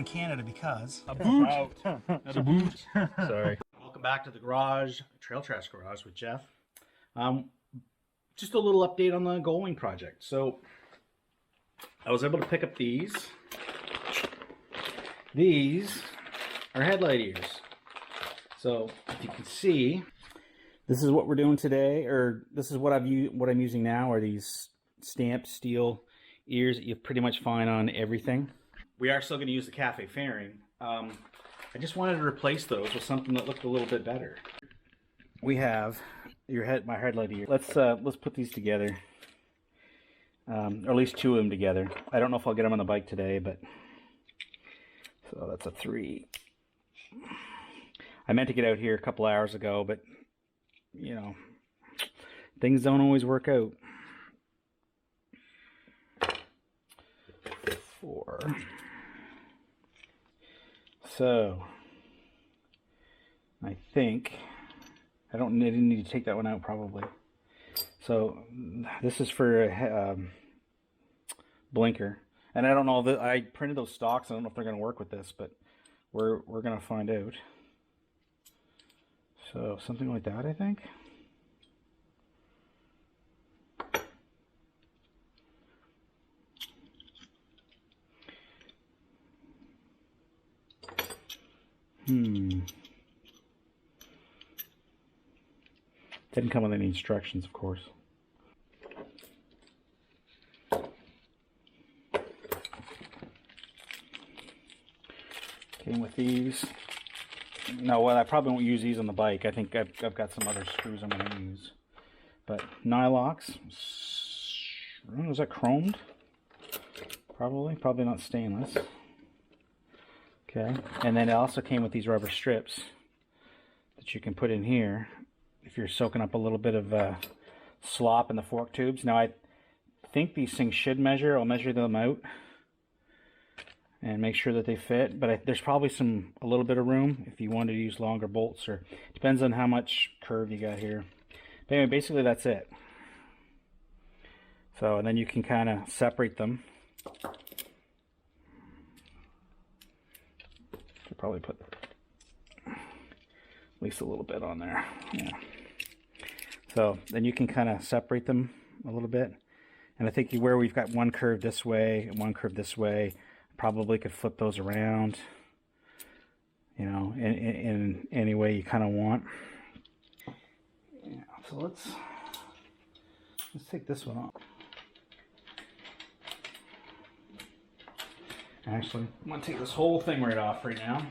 in Canada because a boot. Not a boot. Sorry. Welcome back to the garage, Trail Trash Garage with Jeff. Just a little update on the GoldWing project. So I was able to pick up these. These are headlight ears. So if you can see, this is what we're doing today, or this is what I'm using now, are these stamped steel ears that you pretty much find on everything. We are still going to use the cafe fairing. I just wanted to replace those with something that looked a little bit better. We have my headlight ear. Let's put these together, or at least two of them together. I don't know if I'll get them on the bike today, but so that's a 3. I meant to get out here a couple hours ago, but you know, things don't always work out. 4. So I think I didn't need to take that one out probably. So this is for a blinker, and I don't know that I printed those stocks. I don't know if they're going to work with this, but we're going to find out. So something like that, I think. Didn't come with any instructions, of course. Came with these. No, well, I probably won't use these on the bike. I think I've got some other screws I'm going to use. But nylocks. Is that chromed? Probably not stainless. Okay, and then it also came with these rubber strips that you can put in here if you're soaking up a little bit of slop in the fork tubes. Now I think these things should measure. I'll measure them out and make sure that they fit, but there's probably a little bit of room if you wanted to use longer bolts, or depends on how much curve you got here. But anyway, basically that's it. So, and then you can kind of separate them. Should probably put at least a little bit on there. Yeah. So then you can kind of separate them a little bit. And I think where we've got one curve this way and one curve this way, probably could flip those around, you know, in any way you kind of want. Yeah, so let's take this one off. Actually, I'm going to take this whole thing right off right now.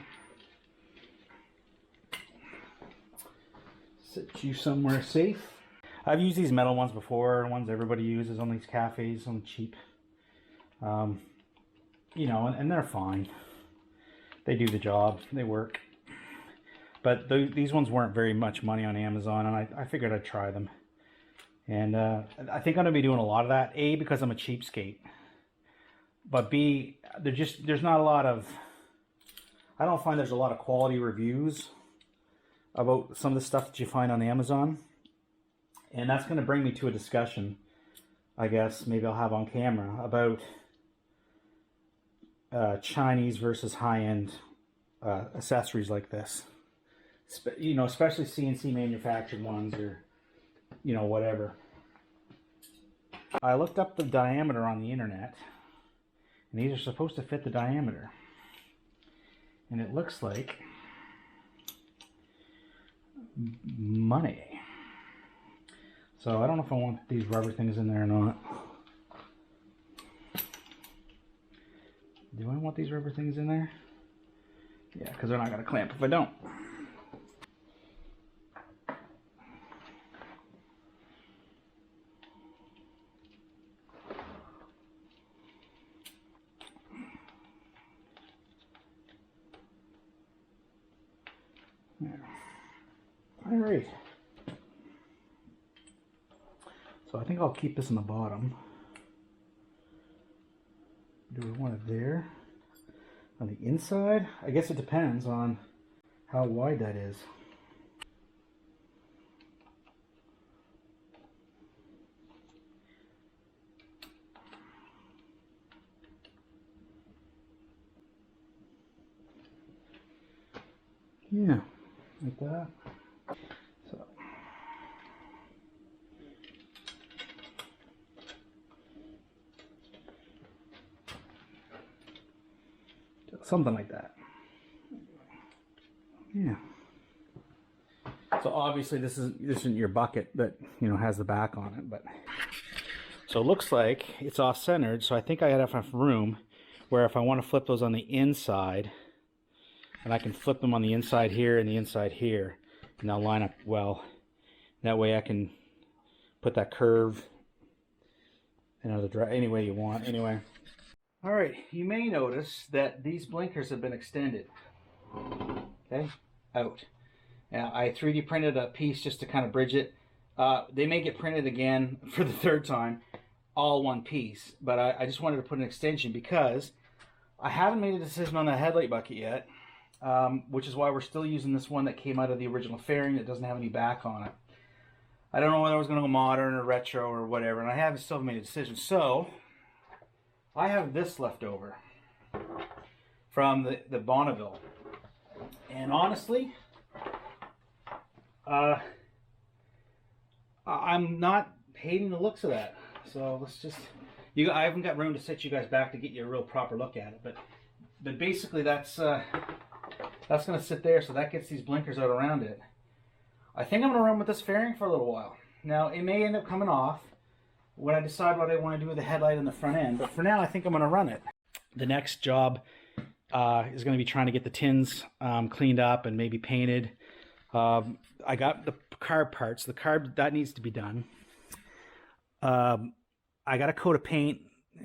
Sit you somewhere safe. I've used these metal ones before, ones everybody uses on these cafes, on the cheap. You know, and they're fine. They do the job. They work. But these ones weren't very much money on Amazon, and I figured I'd try them. And I think I'm going to be doing a lot of that. A, because I'm a cheapskate. But B, there's not a lot of, I don't find there's a lot of quality reviews about some of the stuff that you find on Amazon. And that's going to bring me to a discussion, I guess, maybe I'll have on camera, about Chinese versus high-end accessories like this. You know, especially CNC manufactured ones, or, you know, whatever. I looked up the diameter on the internet, and these are supposed to fit the diameter. And it looks like money. So I don't know if I want these rubber things in there or not. Do I want these rubber things in there? Yeah, because they're not going to clamp if I don't. All right. So I think I'll keep this in the bottom. Do we want it there? On the inside? I guess it depends on how wide that is. Yeah, like that. So. Something like that. Yeah. So obviously this isn't your bucket that, you know, has the back on it, but so it looks like it's off-centered. So I think I have enough room where if I want to flip those on the inside, and I can flip them on the inside here and the inside here, and they'll line up well. That way I can put that curve any way you want. Anyway. All right, you may notice that these blinkers have been extended. Okay, out. Now I 3D printed a piece just to kind of bridge it. They may get printed again for the third time, all one piece, but I just wanted to put an extension because I haven't made a decision on the headlight bucket yet, which is why we're still using this one that came out of the original fairing that doesn't have any back on it. I don't know whether I was going to go modern or retro or whatever, and I haven't still made a decision. So I have this left over from the Bonneville, and honestly, I'm not hating the looks of that. So let's just, I haven't got room to set you guys back to get you a real proper look at it, but basically that's going to sit there, so that gets these blinkers out around it. I think I'm going to run with this fairing for a little while. Now it may end up coming off when I decide what I want to do with the headlight in the front end, but for now I think I'm going to run it. The next job is going to be trying to get the tins cleaned up and maybe painted. I got the carb parts. The carb, that needs to be done. I got a coat of paint,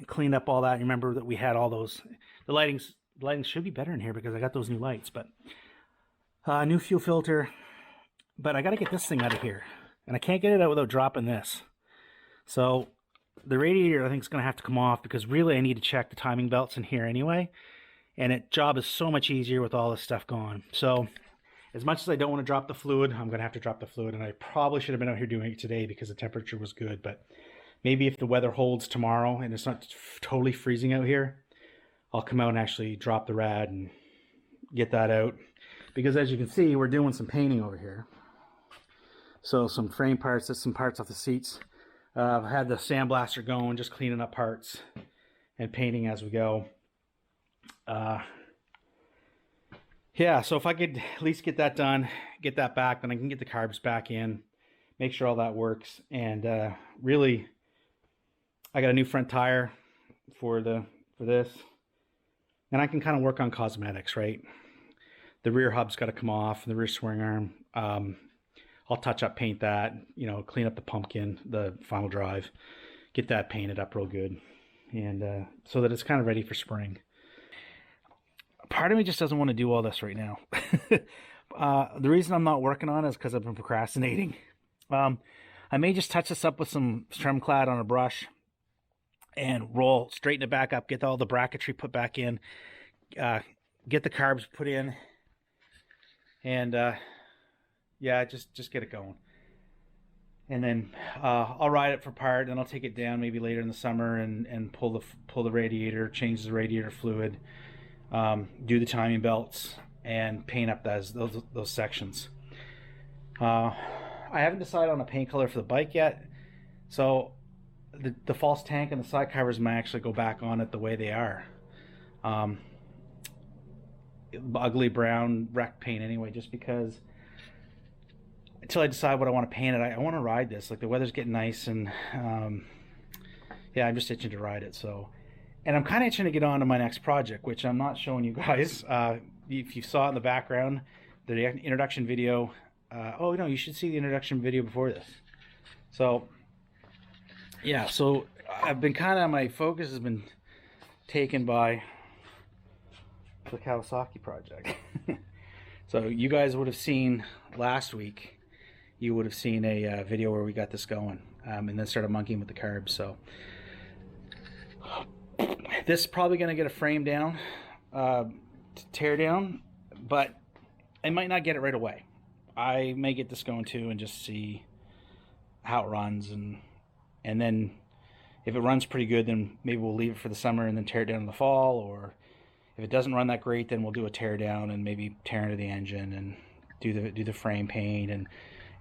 cleaned up all that. Remember that we had all those. The lighting should be better in here because I got those new lights, but new fuel filter. But I got to get this thing out of here, and I can't get it out without dropping this. So the radiator I think is going to have to come off because really I need to check the timing belts in here anyway. And the job is so much easier with all this stuff gone. So as much as I don't want to drop the fluid, I'm going to have to drop the fluid. And I probably should have been out here doing it today because the temperature was good. But maybe if the weather holds tomorrow and it's not totally freezing out here, I'll come out and actually drop the rad and get that out. Because as you can see, we're doing some painting over here. So some frame parts, some parts off the seats. I've had the sandblaster going, just cleaning up parts and painting as we go. Yeah, so if I could at least get that done, get that back, then I can get the carbs back in, make sure all that works. And really, I got a new front tire for this, and I can kind of work on cosmetics, right? The rear hub's got to come off, the rear swing arm. I'll touch up, paint that, you know, clean up the pumpkin, the final drive, get that painted up real good, and so that it's kind of ready for spring. Part of me just doesn't want to do all this right now. The reason I'm not working on it is because I've been procrastinating. I may just touch this up with some trim clad on a brush and straighten it back up, get all the bracketry put back in, get the carbs put in, and yeah, just get it going. And then I'll ride it for part, and I'll take it down maybe later in the summer and pull the radiator, change the radiator fluid, do the timing belts, and paint up those sections. I haven't decided on a paint color for the bike yet, so the false tank and the side covers might actually go back on it the way they are. Ugly brown wreck paint anyway, just because until I decide what I want to paint it, I want to ride this. Like, the weather's getting nice, and yeah, I'm just itching to ride it. So, and I'm kind of itching to get on to my next project, which I'm not showing you guys. If you saw it in the background, the introduction video. Oh no, you should see the introduction video before this. So yeah, so I've been my focus has been taken by the Kawasaki project. So you guys would have seen last week, you would have seen a video where we got this going, and then started monkeying with the carbs. So this is probably going to get a frame down, tear down, but I might not get it right away. I may get this going too and just see how it runs, and then if it runs pretty good, then maybe we'll leave it for the summer and then tear it down in the fall. Or If it doesn't run that great, then we'll do a tear down and maybe tear into the engine and do the frame paint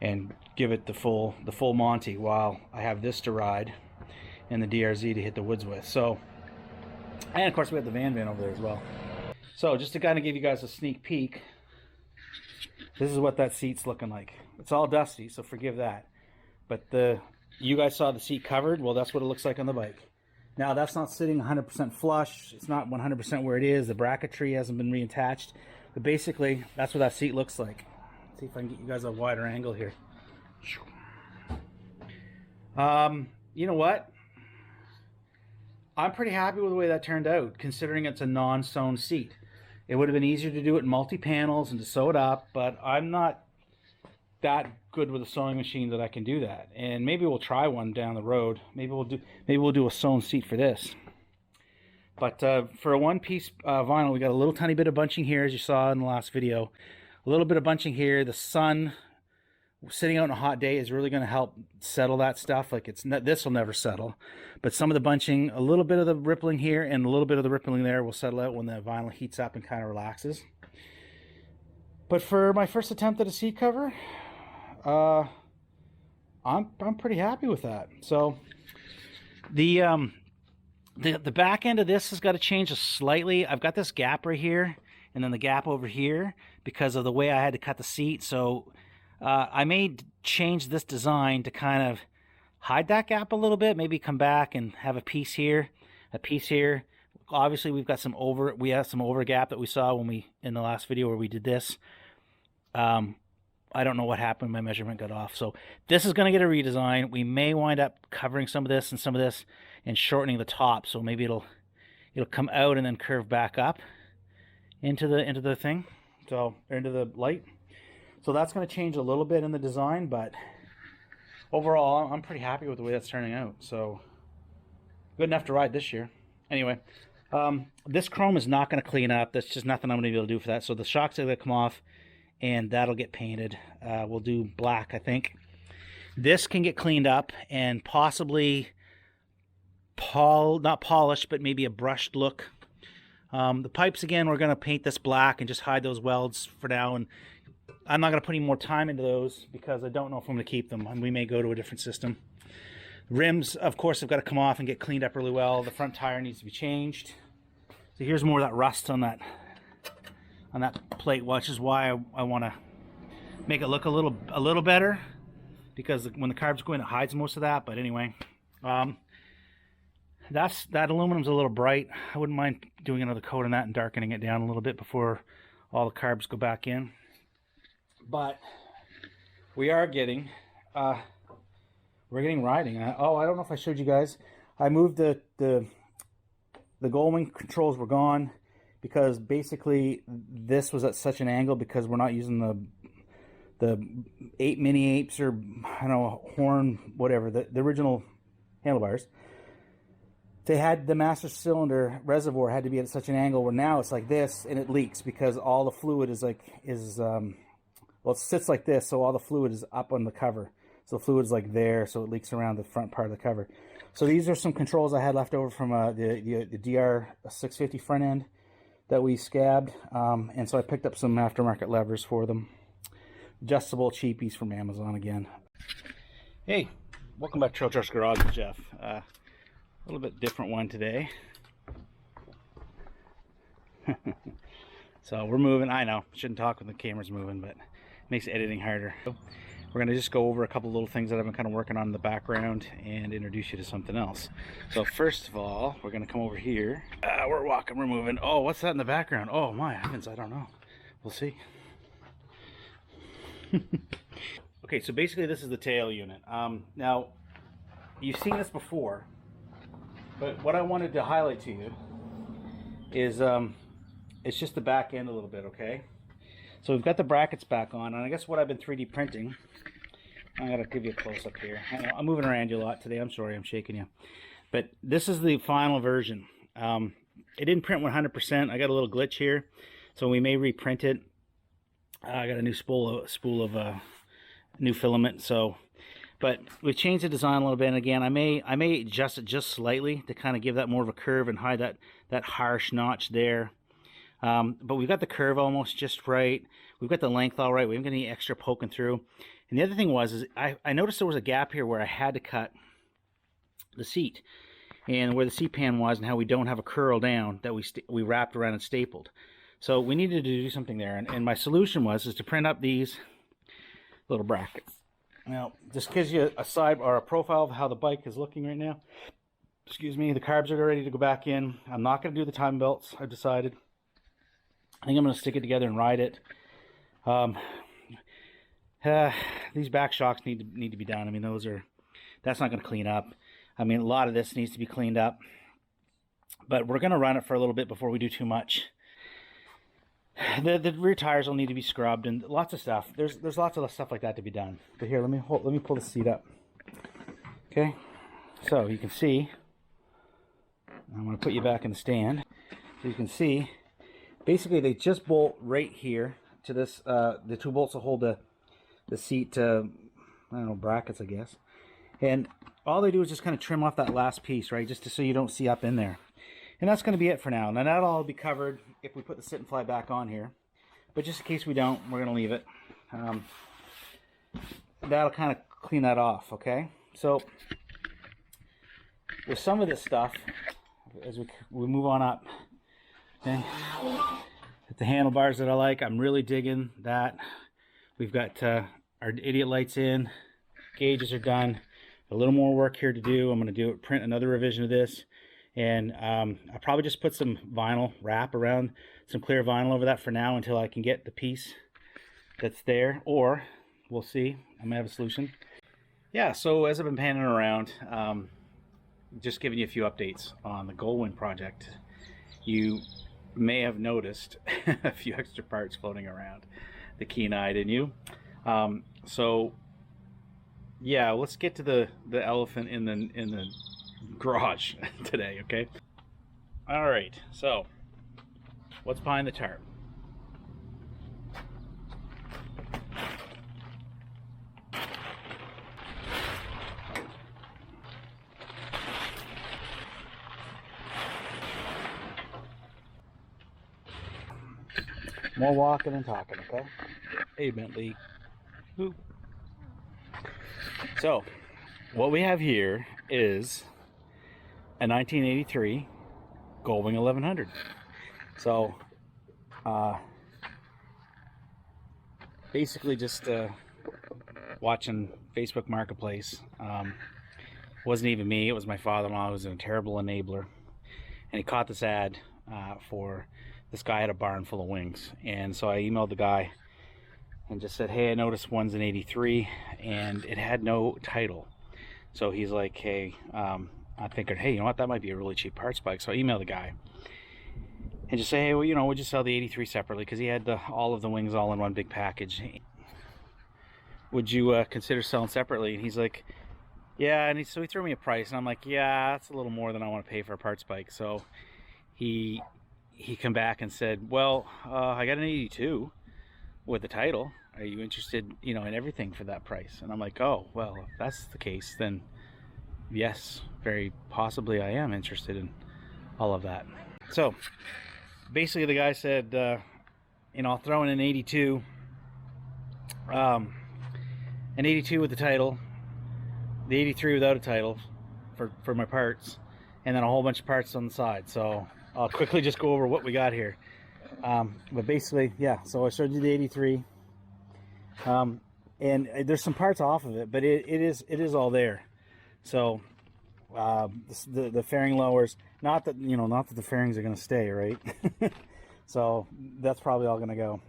and give it the full Monty while I have this to ride and the DRZ to hit the woods with. So, and of course we have the van over there as well. So just to kind of give you guys a sneak peek, this is what that seat's looking like. It's all dusty, so forgive that. But you guys saw the seat covered. Well, that's what it looks like on the bike. Now that's not sitting 100% flush. It's not 100% where it is. The bracketry hasn't been reattached. But basically, that's what that seat looks like. Let's see if I can get you guys a wider angle here. You know what? I'm pretty happy with the way that turned out, considering it's a non-sewn seat. It would have been easier to do it in multi-panels and to sew it up, but I'm not that good with a sewing machine that I can do that. And maybe we'll try one down the road. Maybe we'll do a sewn seat for this. But for a one-piece vinyl, we got a little tiny bit of bunching here, as you saw in the last video. A little bit of bunching here. The sun sitting out on a hot day is really going to help settle that stuff. Like this will never settle, but some of the bunching, a little bit of the rippling here and a little bit of the rippling there will settle out when the vinyl heats up and kind of relaxes. But for my first attempt at a seat cover, I'm pretty happy with that. So the back end of this has got to change slightly. I've got this gap right here and then the gap over here because of the way I had to cut the seat. So I may change this design to kind of hide that gap a little bit. Maybe come back and have a piece here, a piece here. Obviously, we have some over gap that we saw when in the last video where we did this. I don't know what happened. My measurement got off. So this is going to get a redesign. We may wind up covering some of this and shortening the top. So maybe it'll come out and then curve back up into the thing. So into the light. So that's going to change a little bit in the design, but overall, I'm pretty happy with the way that's turning out. So good enough to ride this year. Anyway, this chrome is not going to clean up. That's just nothing I'm going to be able to do for that. So the shocks are going to come off, and that'll get painted. We'll do black, I think. This can get cleaned up and possibly not polished, but maybe a brushed look. The pipes, again, we're going to paint this black and just hide those welds for now. And I'm not going to put any more time into those because I don't know if I'm going to keep them. And we may go to a different system. Rims, of course, have got to come off and get cleaned up really well. The front tire needs to be changed. So here's more of that rust on that plate, which is why I want to make it look a little better, because when the carbs go in, it hides most of that. But anyway, that aluminum's a little bright. I wouldn't mind doing another coat on that and darkening it down a little bit before all the carbs go back in. But we are getting riding. I don't know if I showed you guys. I moved the GoldWing controls were gone because basically this was at such an angle because we're not using the 8 mini apes or I don't know, horn, whatever, the original handlebars. They had the master cylinder reservoir had to be at such an angle where now it's like this and it leaks because all the fluid well, it sits like this, so all the fluid is up on the cover. So the fluid is like there, so it leaks around the front part of the cover. So these are some controls I had left over from the DR650 front end that we scabbed. And so I picked up some aftermarket levers for them. Adjustable cheapies from Amazon again. Hey, welcome back to Trail Trust Garage with Jeff. A little bit different one today. So we're moving. I know, shouldn't talk when the camera's moving, but it makes editing harder. We're going to just go over a couple little things that I've been kind of working on in the background and introduce you to something else. So first of all, we're going to come over here. We're walking, we're moving. Oh, what's that in the background? Oh my heavens, I don't know. We'll see. Okay, so basically this is the tail unit. Now, you've seen this before, but what I wanted to highlight to you is it's just the back end a little bit, okay? So we've got the brackets back on, and I guess what I've been 3D printing, I gotta give you a close-up here. I'm moving around you a lot today, I'm sorry, I'm shaking you. But this is the final version. It didn't print 100%, I got a little glitch here, so we may reprint it. I got a new spool of new filament, so, but we've changed the design a little bit, and again, I may adjust it just slightly to kind of give that more of a curve and hide that harsh notch there. But we've got the curve almost just right. We've got the length all right. We haven't got any extra poking through. And the other thing was, I noticed there was a gap here where I had to cut the seat, and where the seat pan was, and how we don't have a curl down that we wrapped around and stapled. So we needed to do something there. And my solution was to print up these little brackets. Now, this gives you a side or a profile of how the bike is looking right now. Excuse me, the carbs are ready to go back in. I'm not going to do the time belts, I've decided. I think I'm going to stick it together and ride it. These back shocks need to be done. I mean, that's not going to clean up. I mean, a lot of this needs to be cleaned up. But we're going to run it for a little bit before we do too much. The rear tires will need to be scrubbed and lots of stuff. There's lots of stuff like that to be done. But here, let me pull the seat up. Okay, so you can see. I'm going to put you back in the stand. So you can see, basically they just bolt right here to this. The two bolts will hold the seat, I don't know, brackets, I guess. And all they do is just kind of trim off that last piece, right, just so you don't see up in there. And that's going to be it for now. Now that'll all be covered if we put the sit and fly back on here. But just in case we don't, we're going to leave it. That'll kind of clean that off, okay? So with some of this stuff, as we move on up, okay, the handlebars that I like, I'm really digging that. We've got our idiot lights in, gauges are done. A little more work here to do. I'm going to print another revision of this, and I'll probably just put some vinyl wrap around, some clear vinyl over that for now until I can get the piece that's there, or we'll see. I might have a solution. Yeah, so as I've been panning around, just giving you a few updates on the GoldWing project. You may have noticed a few extra parts floating around, the keen-eyed in you. So yeah, let's get to the elephant in the garage today, okay? All right, so what's behind the tarp? More walking and talking, okay? Hey, Bentley. Boop. So, what we have here is a 1983 GoldWing 1100. So, basically just watching Facebook Marketplace. Wasn't even me, it was my father-in-law who was a terrible enabler. And he caught this ad for this guy had a barn full of wings. And so I emailed the guy and just said, hey, I noticed one's an 83 and it had no title. So he's like, hey, I'm thinking, hey, you know what, that might be a really cheap parts bike. So I emailed the guy and just say, hey, well, you know, we'll just sell the 83 separately, because he had all of the wings all in one big package. Would you consider selling separately? And he's like, yeah. And so he threw me a price, and I'm like, yeah, that's a little more than I want to pay for a parts bike. So he come back and said, well, I got an 82 with the title. Are you interested, you know, in everything for that price? And I'm like, oh, well, if that's the case, then yes, very possibly I am interested in all of that. So basically the guy said, you know, I'll throw in an 82 with the title, the 83 without a title for my parts, and then a whole bunch of parts on the side. So I'll quickly just go over what we got here. But basically, yeah, so I showed you the 83. And there's some parts off of it, but it is all there. So the fairing lowers, not that the fairings are going to stay, right? So that's probably all going to go.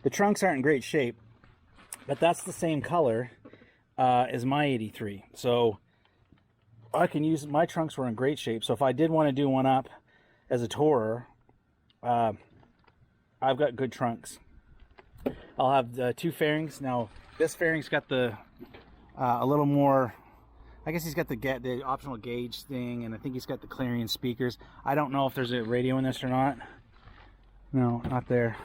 The trunks aren't in great shape, but that's the same color as my 83. So I can use, my trunks were in great shape. So if I did want to do one up as a tourer, I've got good trunks. I'll have two fairings. Now this fairing's got the a little more, I guess he's got the optional gauge thing, and I think he's got the Clarion speakers. I don't know if there's a radio in this or not. No, not there.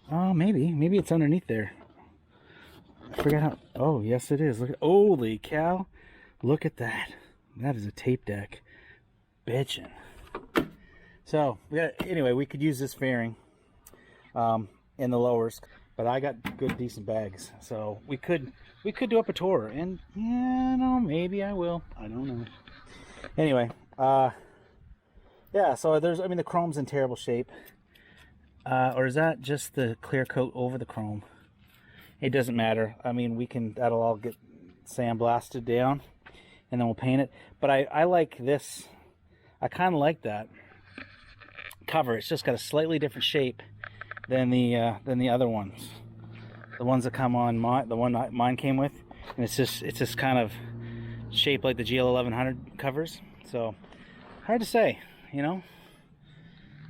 Oh, maybe it's underneath there. I forgot how. Oh, yes it is. Look at, holy cow, look at that. That is a tape deck. Bitchin'. So anyway, we could use this fairing in the lowers, but I got good decent bags, so we could do up a tour, and yeah, no, maybe I will. I don't know. Anyway, yeah. So the chrome's in terrible shape, or is that just the clear coat over the chrome? It doesn't matter. I mean, that'll all get sandblasted down, and then we'll paint it. But I like this. I kind of like that cover. It's just got a slightly different shape than the other ones. The ones that come on the one mine came with, and it's just kind of shaped like the GL 1100 covers. So hard to say, you know,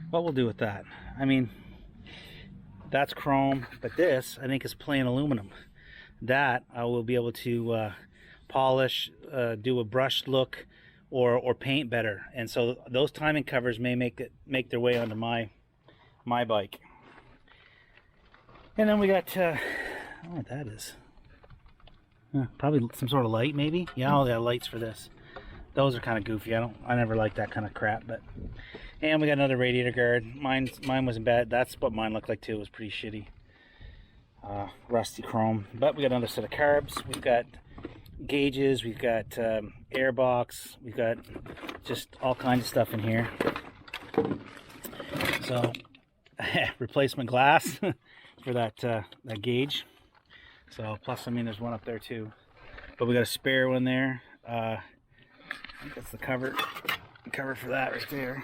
what we'll do with that. I mean, that's chrome, but this I think is plain aluminum. That I will be able to polish, do a brushed look, or paint better. And so those timing covers may make their way onto my bike. And then we got I don't know what that is. Probably some sort of light, maybe. Yeah, all the lights for this. Those are kind of goofy. I never like that kind of crap. But and we got another radiator guard. Mine wasn't bad. That's what mine looked like too. It was pretty shitty. Rusty chrome. But we got another set of carbs. We've got gauges. We've got air box. We've got just all kinds of stuff in here. So replacement glass for that gauge. So plus, I mean, there's one up there too. But we got a spare one there. I think that's the cover for that right there.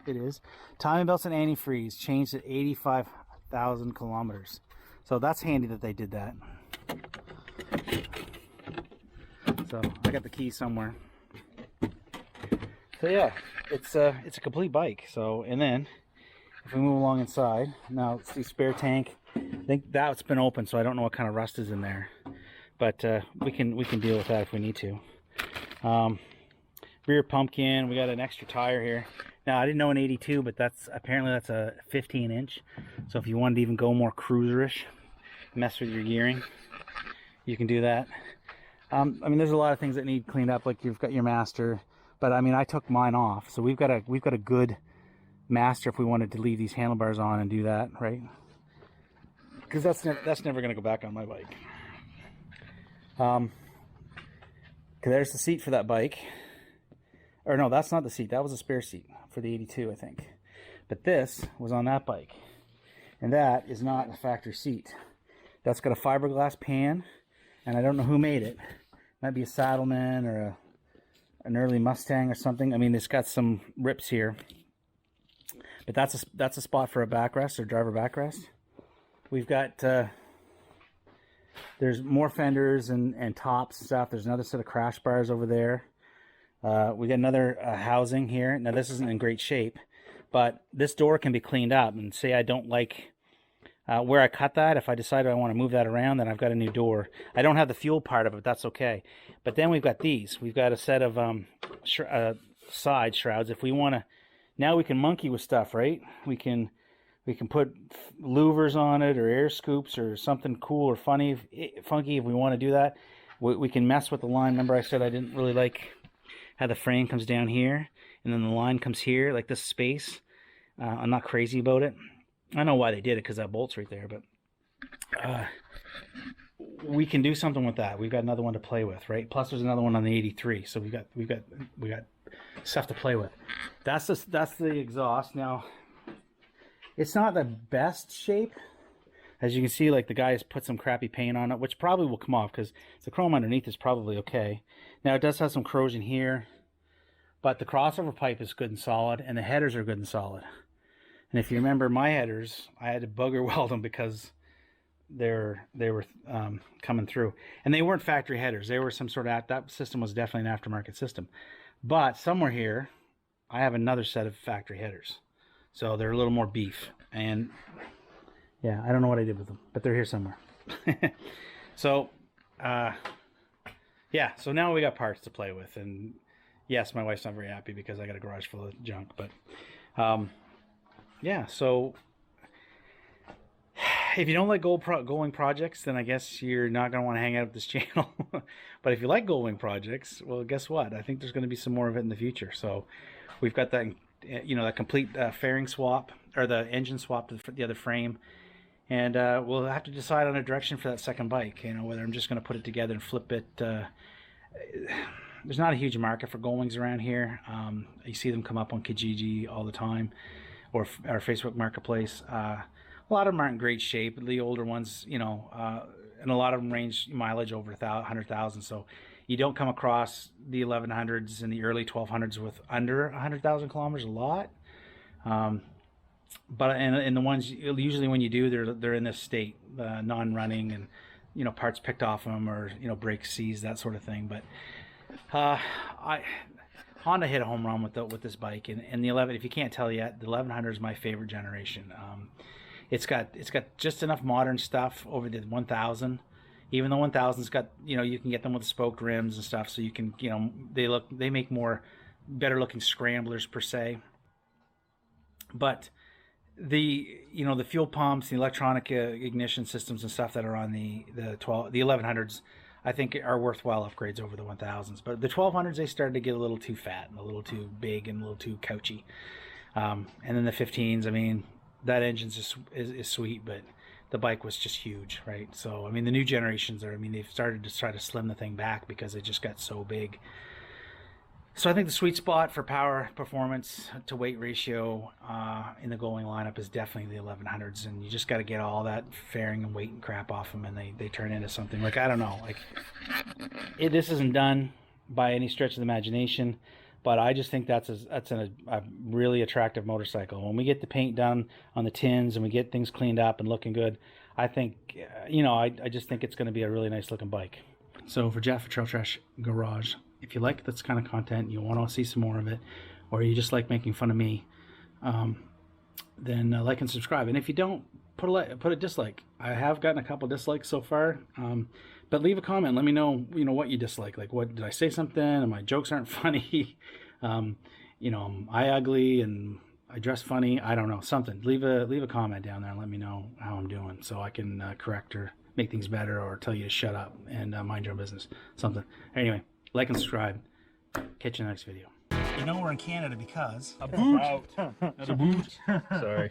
It is. Timing belts and antifreeze changed at 85,000 kilometers. So that's handy that they did that. So I got the key somewhere. So yeah, it's a complete bike. So, and then if we move along inside, now it's the spare tank. I think that's been open, so I don't know what kind of rust is in there. But we can deal with that if we need to. Rear pumpkin. We got an extra tire here. Now I didn't know an 82, but apparently that's a 15-inch. So if you wanted to even go more cruiserish, mess with your gearing, you can do that. I mean, there's a lot of things that need cleaned up, like you've got your master, but I mean, I took mine off, so we've got a good master if we wanted to leave these handlebars on and do that, right? Because that's never going to go back on my bike. There's the seat for that bike. Or no, that's not the seat. That was a spare seat for the 82, I think. But this was on that bike. And that is not a factory seat. That's got a fiberglass pan, and I don't know who made it. Might be a Saddleman or an early Mustang or something. I mean, it's got some rips here. But that's a spot for a backrest or driver backrest. We've got there's more fenders and tops and stuff. There's another set of crash bars over there. We got another housing here. Now this isn't in great shape, but this door can be cleaned up. And say I don't like where I cut that. If I decide I want to move that around, then I've got a new door. I don't have the fuel part of it. That's okay. But then we've got these. We've got a set of side shrouds. If we want to, now we can monkey with stuff, right? We can put louvers on it or air scoops or something cool or funky if we want to do that. We can mess with the line. Remember I said I didn't really like how the frame comes down here and then the line comes here, like this space. I'm not crazy about it. I know why they did it, because that bolt's right there, but we can do something with that. We've got another one to play with, right? Plus there's another one on the 83, so we got stuff to play with. That's the exhaust. Now it's not the best shape, as you can see. Like the guys put some crappy paint on it, which probably will come off because the chrome underneath is probably okay. Now it does have some corrosion here, but the crossover pipe is good and solid, and the headers are good and solid. And if you remember my headers, I had to bugger weld them because they were coming through, and they weren't factory headers. They were some sort of, that system was definitely an aftermarket system. But somewhere here, I have another set of factory headers, so they're a little more beef. And yeah, I don't know what I did with them, but they're here somewhere. So yeah, so now we got parts to play with, and yes, my wife's not very happy because I got a garage full of junk, but yeah, so if you don't like GoldWing Projects, then I guess you're not going to want to hang out with this channel. But if you like GoldWing Projects, well, guess what? I think there's going to be some more of it in the future. So we've got that you know, a complete fairing swap, or the engine swap to the other frame. And we'll have to decide on a direction for that second bike, you know, whether I'm just going to put it together and flip it. There's not a huge market for Goldwings around here. You see them come up on Kijiji all the time, or Facebook Marketplace. A lot of them aren't in great shape. The older ones, you know, and a lot of them range mileage over 100,000. So you don't come across the 1100s and the early 1200s with under 100,000 kilometers a lot. But and the ones, usually when you do, they're in this state, non-running, and you know, parts picked off them, or you know, brakes seized, that sort of thing. But Honda hit a home run with this bike, and the 11. If you can't tell yet, the 1100 is my favorite generation. It's got just enough modern stuff over the 1000. Even the 1000's got, you know, you can get them with spoked rims and stuff, so you can, you know, they make better looking scramblers per se. But the fuel pumps, the electronic ignition systems and stuff that are on the 1100s, I think are worthwhile upgrades over the 1000s. But the 1200s, they started to get a little too fat and a little too big and a little too couchy. And then the 15s, I mean, that engine's is sweet, but the bike was just huge, right? So I mean, the new generations I mean, they've started to try to slim the thing back because it just got so big. So I think the sweet spot for power, performance to weight ratio in the GoldWing lineup is definitely the 1100s, and you just got to get all that fairing and weight and crap off them, and they turn into something like, I don't know, like this isn't done by any stretch of the imagination, but I just think that's a really attractive motorcycle. When we get the paint done on the tins and we get things cleaned up and looking good, I think, you know, I just think it's going to be a really nice looking bike. So for Jeff at Trail Trash Garage, if you like this kind of content and you want to see some more of it, or you just like making fun of me, then like and subscribe. And if you don't, put a dislike. I have gotten a couple dislikes so far, but leave a comment. Let me know, you know, what you dislike. Like, what did I say something? And my jokes aren't funny. You know, am I ugly and I dress funny? I don't know, something. Leave a comment down there and let me know how I'm doing, so I can correct or make things better, or tell you to shut up and mind your own business. Something. Anyway, like and subscribe. Catch you in the next video. You know we're in Canada because a boot. Not a boot. Sorry.